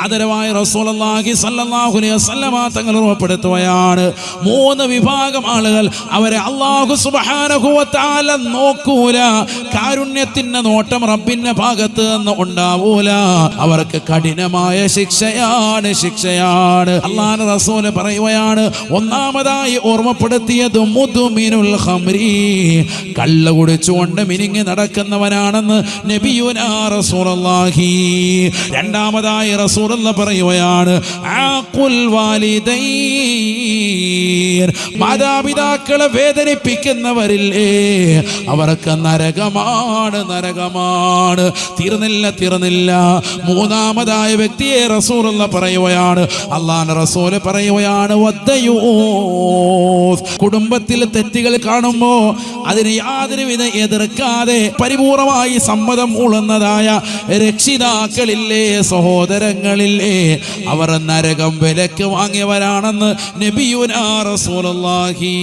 ആദരവായ റസൂലുള്ളാഹി സ്വല്ലല്ലാഹു അലൈഹി വസല്ലമ തങ്ങൾ ഉറപ്പെടുത്തുകയാണ്, 3 വിഭാഗം ആളുകൾ അവരെ അല്ലാഹു സുബ്ഹാനഹു വ തആല നോക്കൂല. കാരുണ്യത്തിന്റെ നോട്ടം റബ്ബിന്റെ ഭാഗത്ത് നിന്ന് ഉണ്ടാവൂല. അവർക്ക് കഠിനമായ ശിക്ഷയാണ്. അല്ലാഹുവിന്റെ റസൂൽ പറയുകയാണ്, ഒന്നാമതായി ഓർമ്മപ്പെടുത്തിയത് മുദ്മിനുൽ ഖംരി, കള്ള കുടിച്ചുകൊണ്ട് മിനിങ്ങി നടക്കുന്നവനാണെന്ന് നബിയുനാ റസൂലുള്ളാഹി. രണ്ടാമതായി റസൂലുള്ളാഹി പറയുകയാണ്, ആഖുൽ വാലിദൈൻ, മാതാപിതാക്കളെ വേദനിപ്പിക്കുന്നവരില്ലേ അവർക്ക് നരകമാണ്. തീർന്നില്ല. മൂന്നാമതായ വ്യക്തിയെ റസൂലുള്ളാഹി പറയുകയാണ്, അല്ലാഹുവിന്റെ റസൂൽ പറയുകയാണ്, വദ്ദയൂസ്, കുടുംബത്തിൽ തെറ്റുകൾ കാണുമ്പോ അതിനെ യാതൊരുവിധ എതിർക്കാതെ പരിപൂർണമായി സമ്മതം മൂളുന്നതായ രക്ഷിതാക്കളില്ലേ, സഹോദരങ്ങളില്ലേ, അവർ നരകം വിലക്ക് വാങ്ങിയവരാണെന്ന് നബിയുനാ റസൂലുള്ളാഹി.